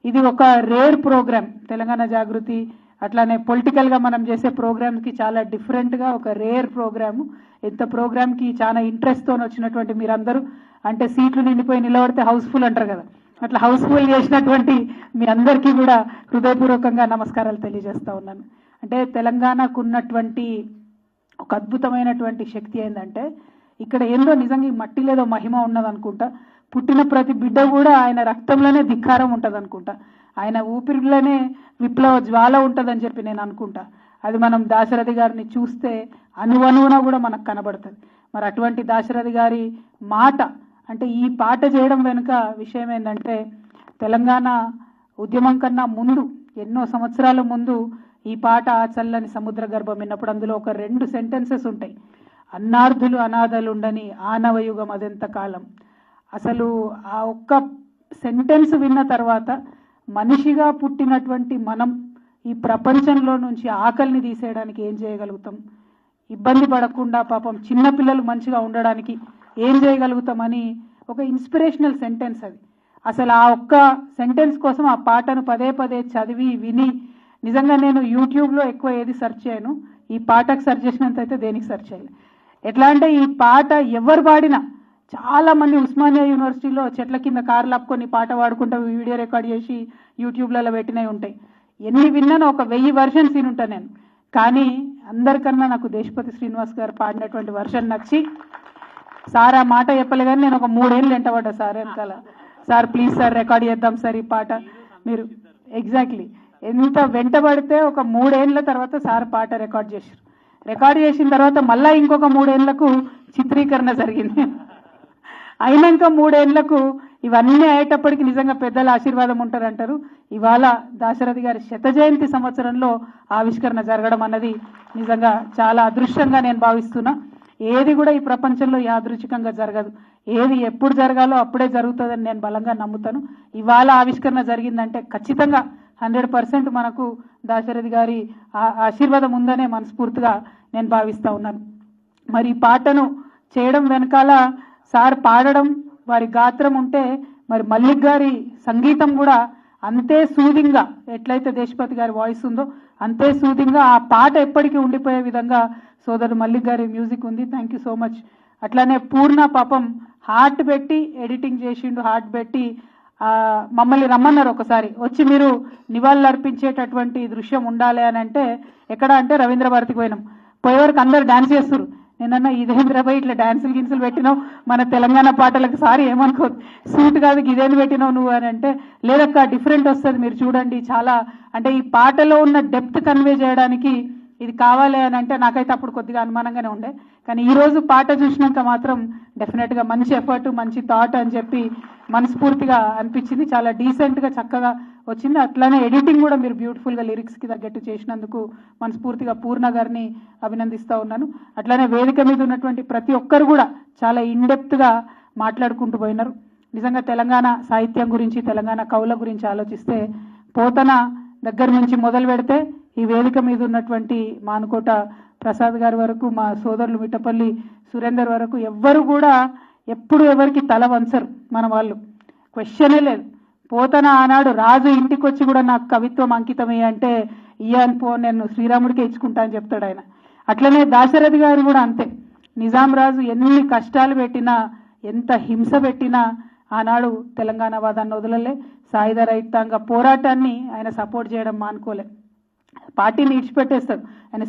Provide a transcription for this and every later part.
ఇది ఒక rare programme. Telangana జాగృతి అట్లానే పొలిటికల్గా మనం చేసే ప్రోగ్రామ్కి చాలా డిఫరెంట్గా ఒక రేర్ ప్రోగ్రాము. ఇంత ప్రోగ్రామ్కి చాలా ఇంట్రెస్ట్తో వచ్చినటువంటి మీరందరూ, అంటే సీట్లు నిండిపోయి నిలబడితే హౌస్ఫుల్ అంటారు కదా, అట్లా హౌస్ఫుల్ చేసినటువంటి మీ అందరికీ కూడా హృదయపూర్వకంగా నమస్కారాలు తెలియజేస్తా ఉన్నాను. అంటే తెలంగాణకు ఉన్నటువంటి ఒక అద్భుతమైనటువంటి శక్తి ఏంటంటే, ఇక్కడ ఏందో నిజంగా ఈ మట్టిలేదో మహిమ ఉన్నదనుకుంటా. పుట్టిన ప్రతి బిడ్డ కూడా ఆయన రక్తంలోనే ధిక్కారం ఉంటుంది అనుకుంటా, ఆయన ఊపిరిలోనే విప్లవ జ్వాల ఉంటుందని చెప్పి నేను అనుకుంటా. అది మనం దాశరథి గారిని చూస్తే అనువనువున కూడా మనకు కనబడుతుంది. మరి అటువంటి దాశరథి గారి మాట, అంటే ఈ పాట చేయడం వెనుక విషయం ఏంటంటే, తెలంగాణ ఉద్యమం కన్నా ముందు ఎన్నో సంవత్సరాల ముందు ఈ పాట చల్లని సముద్ర గర్భం విన్నప్పుడు అందులో ఒక 2 సెంటెన్సెస్ ఉంటాయి. అన్నార్థులు అనాథలుండని ఆనవయుగం అదెంత కాలం. అసలు ఆ ఒక్క సెంటెన్స్ విన్న తర్వాత మనిషిగా పుట్టినటువంటి మనం ఈ ప్రపంచంలో నుంచి ఆకలిని తీసేయడానికి ఏం చేయగలుగుతాం, ఇబ్బంది పడకుండా పాపం చిన్నపిల్లలు మంచిగా ఉండడానికి ఏం చేయగలుగుతామని ఒక ఇన్స్పిరేషనల్ సెంటెన్స్ అది. అసలు ఆ ఒక్క సెంటెన్స్ కోసం ఆ పాటను పదే పదే చదివి విని, నిజంగా నేను యూట్యూబ్లో ఎక్కువ ఏది సెర్చ్ చేయను, ఈ పాటకు సెర్చ్ చేసినంత అయితే దేనికి సెర్చ్ చేయాలి. ఎట్లా అంటే ఈ పాట ఎవరు పాడినా, చాలా మంది ఉస్మానియా యూనివర్సిటీలో చెట్ల కింద కార్లు ఆపుకొని పాట పాడుకుంటూ వీడియో రికార్డ్ చేసి యూట్యూబ్లలో పెట్టినవి ఉంటాయి. ఎన్ని విన్నానో ఒక 1000 వర్షన్స్ వినుంటాను నేను. కానీ అందరికన్నా నాకు దేశపతి శ్రీనివాస్ గారు పాడినటువంటి వర్షన్ నచ్చి, సార్ ఆ మాట చెప్పలే కానీ నేను ఒక 3 ఏళ్ళు వెంటబడ్డా సార్ వెనకాల. సార్ ప్లీజ్ సార్ రికార్డ్ చేద్దాం సార్ ఈ పాట మీరు. ఎగ్జాక్ట్లీ ఎంత వెంటబడితే ఒక 3 ఏళ్ళ తర్వాత సార్ పాట రికార్డ్ చేశారు. రికార్డ్ చేసిన తర్వాత మళ్ళీ ఇంకొక 3 ఏళ్లకు చిత్రీకరణ జరిగింది. అయినాక 3 ఏళ్లకు ఇవన్నీ అయ్యేటప్పటికి నిజంగా పెద్దల ఆశీర్వాదం ఉంటారంటారు. ఇవాళ దాశరథి గారి 100వ జయంతి సంవత్సరంలో ఆవిష్కరణ జరగడం అన్నది నిజంగా చాలా అదృష్టంగా నేను భావిస్తున్నా. ఏది కూడా ఈ ప్రపంచంలో యాదృచ్ఛికంగా జరగదు, ఏది ఎప్పుడు జరగాలో అప్పుడే జరుగుతుందని నేను బలంగా నమ్ముతాను. ఇవాళ ఆవిష్కరణ జరిగిందంటే ఖచ్చితంగా 100% మనకు దాశరథి గారి ఆశీర్వాదం ఉందనే మనస్ఫూర్తిగా నేను భావిస్తూ ఉన్నాను. మరి ఈ పాటను చేయడం వెనకాల సార్ పాడడం, వారి గాత్రం ఉంటే, మరి మల్లిక్ గారి సంగీతం కూడా అంతే సూదింగ్గా, ఎట్లయితే దేశపతి గారి వాయిస్ ఉందో అంతే సూదింగ్గా ఆ పాట ఎప్పటికీ ఉండిపోయే విధంగా సోదరు మల్లిక్ గారి మ్యూజిక్ ఉంది. Thank you so much. అట్లానే పూర్ణ పాపం హార్ట్ పెట్టి ఎడిటింగ్ చేసిండు, హార్ట్ పెట్టి మమ్మల్ని రమ్మన్నారు ఒకసారి వచ్చి మీరు నివాళులు అర్పించేటటువంటి దృశ్యం ఉండాలి అని అంటే, ఎక్కడ అంటే రవీంద్ర భారతికి పోయినాం. పోయేవరకు అందరు డాన్స్ చేస్తారు. నేనన్నా ఇదేంద్రపై ఇట్లా డాన్సులు గిన్సులు పెట్టినావు మన తెలంగాణ పాటలకు, సారి ఏమనుకోదు, సూట్ కాదు ఇదేంది పెట్టినావు నువ్వు అని అంటే, లేదక్క డిఫరెంట్ వస్తుంది మీరు చూడండి చాలా, అంటే ఈ పాటలో ఉన్న డెప్త్ కన్వే చేయడానికి ఇది కావాలి అని అంటే నాకైతే అప్పుడు కొద్దిగా అనుమానంగానే ఉండే. కానీ ఈరోజు పాట చూసినాక మాత్రం డెఫినెట్గా మంచి ఎఫర్ట్, మంచి థాట్ అని చెప్పి మనస్ఫూర్తిగా అనిపించింది. చాలా డీసెంట్గా చక్కగా వచ్చింది. అట్లానే ఎడిటింగ్ కూడా మీరు బ్యూటిఫుల్గా లిరిక్స్కి తగ్గట్టు చేసినందుకు మనస్ఫూర్తిగా పూర్ణ గారిని అభినందిస్తూ ఉన్నాను. అట్లానే వేదిక మీద ఉన్నటువంటి ప్రతి ఒక్కరు కూడా చాలా ఇన్డెప్త్గా మాట్లాడుకుంటూ పోయినారు. నిజంగా తెలంగాణ సాహిత్యం గురించి, తెలంగాణ కవుల గురించి ఆలోచిస్తే పోతన దగ్గర నుంచి మొదలు పెడితే ఈ వేదిక మీద ఉన్నటువంటి మానుకోట ప్రసాద్ గారి వరకు, మా సోదరులు మిట్టపల్లి సురేందర్ వరకు ఎవ్వరు కూడా ఎప్పుడు ఎవరికి తల వంచరు. మన వాళ్ళు క్వశ్చనే లేదు. పోతన ఆనాడు రాజు ఇంటికి వచ్చి కూడా నాకు కవిత్వం అంకితమే అంటే ఇయ్యాను పో, నేను శ్రీరాముడికే ఇచ్చుకుంటా అని చెప్తాడు ఆయన. అట్లనే దాశరథి గారు కూడా అంతే. నిజాం రాజు ఎన్ని కష్టాలు పెట్టినా, ఎంత హింస పెట్టినా ఆనాడు తెలంగాణ వాదాన్ని వదలలే. సాయుధ రైతాంగ పోరాటాన్ని ఆయన సపోర్ట్ చేయడం మానుకోలే. పార్టీని ఇడిచిపెట్టేస్తారు ఆయన.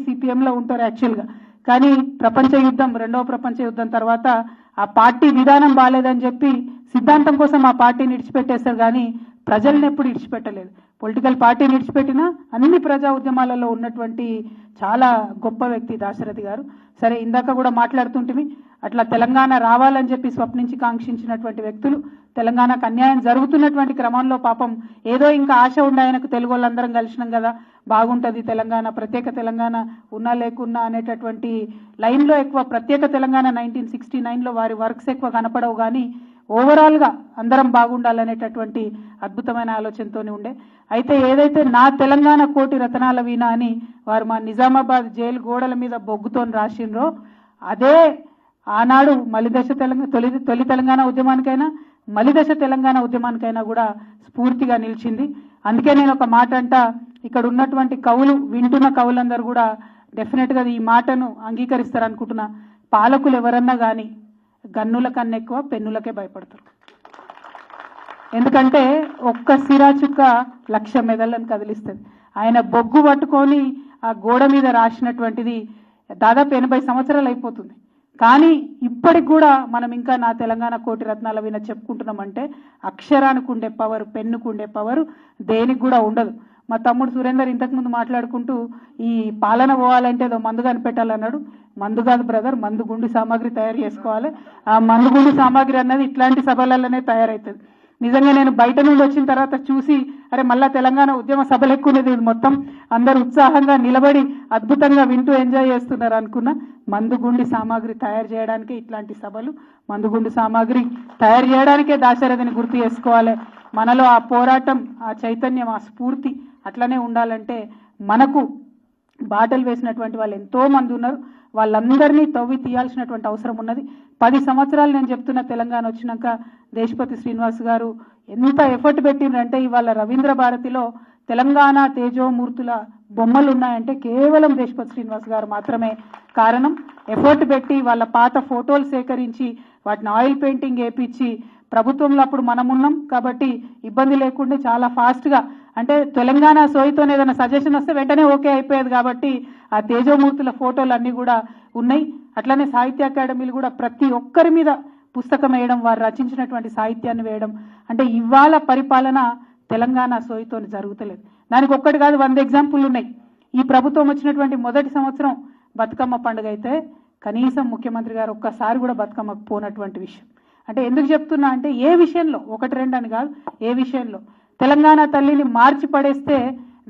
సిపిఎంలో ఉంటారు యాక్చువల్గా. కానీ ప్రపంచ యుద్ధం, 2వ ప్రపంచ యుద్ధం తర్వాత ఆ పార్టీ విధానం బాగాలేదని చెప్పి సిద్ధాంతం కోసం ఆ పార్టీని ఇడిచిపెట్టేస్తారు. కానీ ప్రజల్ని ఎప్పుడు ఇడిచిపెట్టలేదు. పొలిటికల్ పార్టీని ఇడిచిపెట్టినా అన్ని ప్రజా ఉద్యమాలలో ఉన్నటువంటి చాలా గొప్ప వ్యక్తి దాశరథి గారు. సరే, ఇందాక కూడా మాట్లాడుతుంటిమి, అట్లా తెలంగాణ రావాలని చెప్పి స్వప్నించి కాంక్షించినటువంటి వ్యక్తులు, తెలంగాణకు అన్యాయం జరుగుతున్నటువంటి క్రమంలో పాపం ఏదో ఇంకా ఆశ ఉండే ఆయనకు, తెలుగు వాళ్ళందరం కలిసినాం కదా బాగుంటుంది తెలంగాణ, ప్రత్యేక తెలంగాణ ఉన్నా లేకున్నా అనేటటువంటి లైన్లో ఎక్కువ ప్రత్యేక తెలంగాణ 1969లో వారి వర్క్స్ ఎక్కువ కనపడవు. కానీ ఓవరాల్గా అందరం బాగుండాలనేటటువంటి అద్భుతమైన ఆలోచనతోనే ఉండే. అయితే ఏదైతే నా తెలంగాణ కోటి రతనాల వీణ అని వారు మా నిజామాబాద్ జైలు గోడల మీద బొగ్గుతో రాసిండ్రో, అదే ఆనాడు మలిదశ తొలి తెలంగాణ ఉద్యమానికైనా, మలిదశ తెలంగాణ ఉద్యమానికైనా కూడా స్ఫూర్తిగా నిలిచింది. అందుకే నేను ఒక మాట అంట, ఇక్కడ ఉన్నటువంటి కవులు, వింటున్న కవులందరూ కూడా డెఫినెట్గా ఈ మాటను అంగీకరిస్తారు అనుకుంటున్నా. పాలకులు ఎవరన్నా కానీ గన్నుల కన్నా ఎక్కువ పెన్నులకే భయపడతారు. ఎందుకంటే ఒక్క సిరా చుక్క 1,00,000 మెదళ్ళను కదిలిస్తుంది. ఆయన బొగ్గు పట్టుకొని ఆ గోడ మీద రాసినటువంటిది దాదాపు 80 సంవత్సరాలు అయిపోతుంది. కానీ ఇప్పటికి కూడా మనం ఇంకా నా తెలంగాణ కోటి రత్నాల విన చెప్పుకుంటున్నామంటే అక్షరానికి ఉండే పవర్, పెన్నుకు ఉండే పవర్ దేనికి కూడా ఉండదు. మా తమ్ముడు సురేందర్ ఇంతకుముందు మాట్లాడుకుంటూ ఈ పాలన పోవాలంటే ఏదో మందు కనిపెట్టాలన్నాడు. మందు కాదు బ్రదర్, మందు గుండు సామాగ్రి తయారు చేసుకోవాలి. ఆ మందు గుండు సామాగ్రి అన్నది ఇట్లాంటి సభలలోనే తయారవుతుంది. నిజంగా నేను బయట నుండి వచ్చిన తర్వాత చూసి అరే మళ్ళా తెలంగాణ ఉద్యమ సభలు ఎక్కువనేది, మొత్తం అందరూ ఉత్సాహంగా నిలబడి అద్భుతంగా వింటూ ఎంజాయ్ చేస్తున్నారు అనుకున్నా. మందుగుండి సామాగ్రి తయారు చేయడానికే ఇట్లాంటి సభలు, మందుగుండు సామాగ్రి తయారు చేయడానికే దాశరథిని గుర్తు చేసుకోవాలి. మనలో ఆ పోరాటం, ఆ చైతన్యం, ఆ స్ఫూర్తి అట్లనే ఉండాలంటే మనకు బాటలు వేసినటువంటి వాళ్ళు ఎంతో మంది ఉన్నారు. వాళ్ళందరినీ తవ్వి తీయాల్సినటువంటి అవసరం ఉన్నది. 10 సంవత్సరాలు నేను చెప్తున్న తెలంగాణ వచ్చినాక దేశపతి శ్రీనివాస్ గారు ఎంత ఎఫర్ట్ పెట్టిండ్రంటే ఇవాళ రవీంద్ర భారతిలో తెలంగాణ తేజోమూర్తుల బొమ్మలు ఉన్నాయంటే కేవలం దేశపతి శ్రీనివాస్ గారు మాత్రమే కారణం. ఎఫర్ట్ పెట్టి వాళ్ళ పాత ఫోటోలు సేకరించి వాటిని ఆయిల్ పెయింటింగ్ వేయించి, ప్రభుత్వంలో అప్పుడు మనం ఉన్నాం కాబట్టి ఇబ్బంది లేకుండా చాలా ఫాస్ట్గా, అంటే తెలంగాణ సోయితో ఏదైనా సజెషన్ వస్తే వెంటనే ఓకే అయిపోయేది కాబట్టి ఆ తేజోమూర్తుల ఫోటోలు అన్నీ కూడా ఉన్నాయి. అట్లనే సాహిత్య అకాడమీలు కూడా ప్రతి ఒక్కరి మీద పుస్తకం వేయడం, వారు రచించినటువంటి సాహిత్యాన్ని వేయడం, అంటే ఇవాళ పరిపాలన తెలంగాణ సోయితో జరుగుతలేదు. దానికి ఒక్కటి కాదు 100 ఎగ్జాంపుల్ ఉన్నాయి. ఈ ప్రభుత్వం వచ్చినటువంటి మొదటి సంవత్సరం బతుకమ్మ పండుగ అయితే కనీసం ముఖ్యమంత్రి గారు ఒక్కసారి కూడా బతుకమ్మకు పోనటువంటి విషయం. అంటే ఎందుకు చెప్తున్నా అంటే ఏ విషయంలో, 1-2 అని కాదు, ఏ విషయంలో తెలంగాణ తల్లిని మార్చి పడేస్తే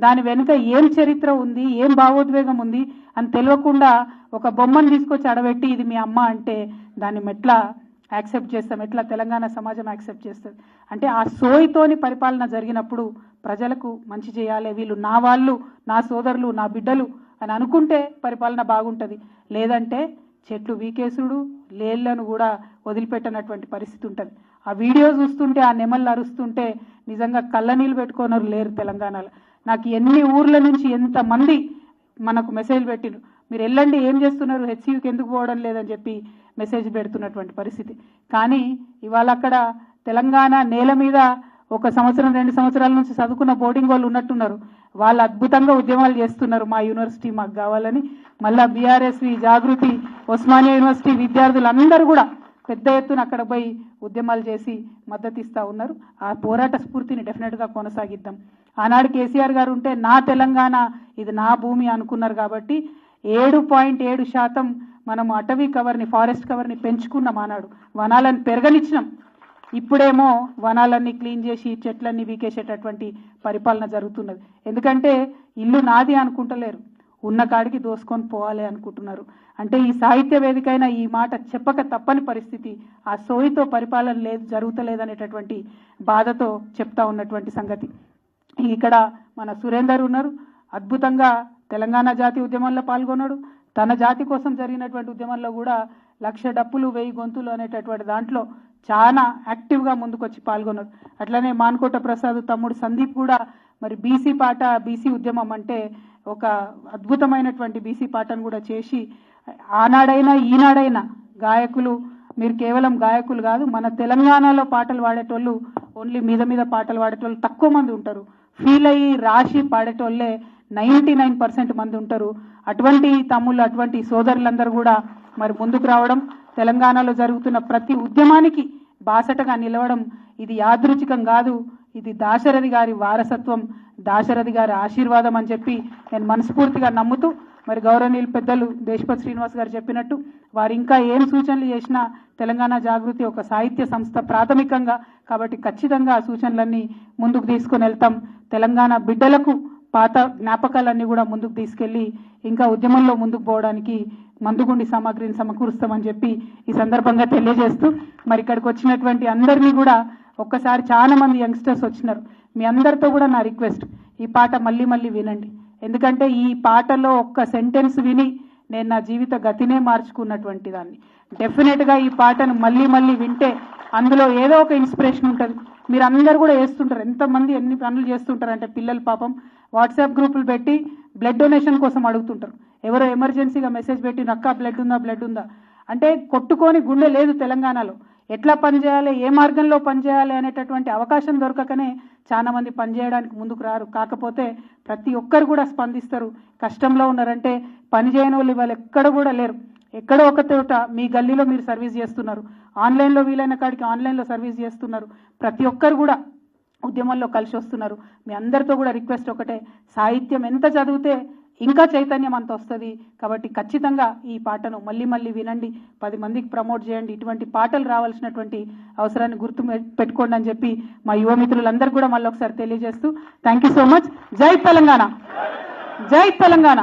దాని వెనుక ఏం చరిత్ర ఉంది, ఏం భావోద్వేగం ఉంది అని తెలియకుండా ఒక బొమ్మను తీసుకొచ్చి అడబెట్టి ఇది మీ అమ్మ అంటే దాన్ని ఎట్లా యాక్సెప్ట్ చేస్తాం, ఎట్లా తెలంగాణ సమాజం యాక్సెప్ట్ చేస్తుంది? అంటే ఆ సోయితోని పరిపాలన జరిగినప్పుడు ప్రజలకు మంచి చేయాలి, వీళ్ళు నా వాళ్ళు, నా సోదరులు, నా బిడ్డలు అని అనుకుంటే పరిపాలన బాగుంటుంది. లేదంటే చెట్లు వీకేసుడు, లేళ్లను కూడా వదిలిపెట్టనటువంటి పరిస్థితి ఉంటుంది. ఆ వీడియో చూస్తుంటే, ఆ నెమళ్ళు అరుస్తుంటే నిజంగా కళ్ళ నీళ్ళు పెట్టుకోనరు లేరు తెలంగాణలో. నాకు ఎన్ని ఊర్ల నుంచి ఎంతమంది మనకు మెసేజ్ పెట్టిరు, మీరు వెళ్ళండి ఏం చేస్తున్నారు, హెచ్సియూకి ఎందుకు పోవడం లేదని చెప్పి మెసేజ్ పెడుతున్నటువంటి పరిస్థితి. కానీ ఇవాళ అక్కడ తెలంగాణ నేల మీద 1 సంవత్సరం 2 సంవత్సరాల నుంచి చదువుకున్న బోర్డింగ్ వాళ్ళు ఉన్నట్టున్నారు. వాళ్ళు అద్భుతంగా ఉద్యమాలు చేస్తున్నారు, మా యూనివర్సిటీ మాకు కావాలని. మళ్ళా బీఆర్ఎస్వి, జాగృతి, ఉస్మానియా యూనివర్సిటీ విద్యార్థులందరూ కూడా పెద్ద ఎత్తున అక్కడ పోయి ఉద్యమాలు చేసి మద్దతు ఇస్తూ ఉన్నారు. ఆ పోరాట స్ఫూర్తిని డెఫినెట్గా కొనసాగిద్దాం. ఆనాడు కేసీఆర్ గారు ఉంటే నా తెలంగాణ ఇది నా భూమి అనుకున్నారు కాబట్టి 7.7% మనం అటవీ కవర్ని, ఫారెస్ట్ కవర్ని పెంచుకున్నాం. ఆనాడు వనాలను పెరగనిచ్చినాం. ఇప్పుడేమో వనాలన్నీ క్లీన్ చేసి చెట్లన్నీ వీకేసేటటువంటి పరిపాలన జరుగుతున్నది. ఎందుకంటే ఇల్లు నాది అనుకుంటలేరు, ఉన్న కాడికి దోసుకొని పోవాలి అనుకుంటున్నారు. అంటే ఈ సాహిత్య వేదికైనా ఈ మాట చెప్పక తప్పని పరిస్థితి. ఆ సోయితో పరిపాలన లేదు, జరుగుతలేదనేటటువంటి బాధతో చెప్తా ఉన్నటువంటి సంగతి. ఇక్కడ మన సురేందర్ ఉన్నారు, అద్భుతంగా తెలంగాణ జాతి ఉద్యమంలో పాల్గొన్నాడు. తన జాతి కోసం జరిగినటువంటి ఉద్యమంలో కూడా 1,00,000 డప్పులు 1000 గొంతులు అనేటటువంటి దాంట్లో చాలా యాక్టివ్గా ముందుకొచ్చి పాల్గొన్నాడు. అట్లనే మాన్కోట ప్రసాద్ తమ్ముడు సందీప్ కూడా మరి బీసీ పాట, బీసీ ఉద్యమం అంటే ఒక అద్భుతమైనటువంటి బీసీ పాటను కూడా చేసి ఆనాడైనా ఈనాడైనా గాయకులు, మీరు కేవలం గాయకులు కాదు, మన తెలంగాణలో పాటలు పాడేటోళ్ళు ఓన్లీ మీద మీద పాటలు పాడేటోళ్ళు తక్కువ మంది ఉంటారు. ఫీల్ అయ్యి రాసి పాడేటోళ్ళే 99% మంది ఉంటారు. అటువంటి తమ్ముళ్ళు, అటువంటి సోదరులందరూ కూడా మరి ముందుకు రావడం, తెలంగాణలో జరుగుతున్న ప్రతి ఉద్యమానికి బాసటగా నిలవడం ఇది యాదృచ్ఛికం కాదు, ఇది దాశరథి గారి వారసత్వం, దాశరథి గారి ఆశీర్వాదం అని చెప్పి నేను మనస్ఫూర్తిగా నమ్ముతూ, మరి గౌరవనీయులు పెద్దలు దేశపతి శ్రీనివాస్ గారు చెప్పినట్టు వారు ఇంకా ఏం సూచనలు చేసినా తెలంగాణ జాగృతి ఒక సాహిత్య సంస్థ ప్రాథమికంగా కాబట్టి ఖచ్చితంగా ఆ సూచనలన్నీ ముందుకు తీసుకొని వెళ్తాం. తెలంగాణ బిడ్డలకు పాత జ్ఞాపకాలన్నీ కూడా ముందుకు తీసుకెళ్లి ఇంకా ఉద్యమంలో ముందుకు పోవడానికి మందుగుండి సామాగ్రిని సమకూరుస్తామని చెప్పి ఈ సందర్భంగా తెలియజేస్తూ, మరి ఇక్కడికి వచ్చినటువంటి అందరినీ కూడా ఒక్కసారి చాలా మంది యంగ్స్టర్స్ వచ్చినారు, మీ అందరితో కూడా నా రిక్వెస్ట్, ఈ పాట మళ్ళీ మళ్ళీ వినండి. ఎందుకంటే ఈ పాటలో ఒక్క సెంటెన్స్ విని నేను నా జీవిత గతినే మార్చుకున్నటువంటి దాన్ని. డెఫినెట్గా ఈ పాటను మళ్ళీ మళ్ళీ వింటే అందులో ఏదో ఒక ఇన్స్పిరేషన్ ఉంటుంది. మీరు అందరు కూడా వేస్తుంటారు, ఎంతమంది ఎన్ని పనులు చేస్తుంటారు అంటే పిల్లలు పాపం వాట్సాప్ గ్రూపులు పెట్టి బ్లడ్ డొనేషన్ కోసం అడుగుతుంటారు. ఎవరో ఎమర్జెన్సీగా మెసేజ్ పెట్టి నక్క బ్లడ్ ఉందా అంటే కొట్టుకొని గుండె లేదు తెలంగాణలో. ఎట్లా పనిచేయాలి, ఏ మార్గంలో పనిచేయాలి అనేటటువంటి అవకాశం దొరకకనే చాలా మంది పనిచేయడానికి ముందుకు రారు. కాకపోతే ప్రతి ఒక్కరు కూడా స్పందిస్తారు. కష్టంలో ఉన్నారంటే పని చేయని వాళ్ళు ఇవాళ ఎక్కడ కూడా లేరు. ఎక్కడో ఒక చోట మీ గల్లీలో మీరు సర్వీస్ చేస్తున్నారు, ఆన్లైన్లో వీలైన కాడికి ఆన్లైన్లో సర్వీస్ చేస్తున్నారు. ప్రతి ఒక్కరు కూడా ఉద్యమంలో కలిసి వస్తున్నారు. మీ అందరితో కూడా రిక్వెస్ట్ ఒకటే, సాహిత్యం ఎంత చదివితే ఇంకా చైతన్యం అంత వస్తుంది. కాబట్టి ఖచ్చితంగా ఈ పాటను మళ్ళీ మళ్ళీ వినండి, 10 మందికి ప్రమోట్ చేయండి. ఇటువంటి పాటలు రావాల్సినటువంటి అవసరాన్ని గుర్తు పెట్టుకోండి అని చెప్పి మా యువ మిత్రులందరూ కూడా మళ్ళీ ఒకసారి తెలియజేస్తూ థ్యాంక్ యూ సో మచ్. జై తెలంగాణ, జై తెలంగాణ.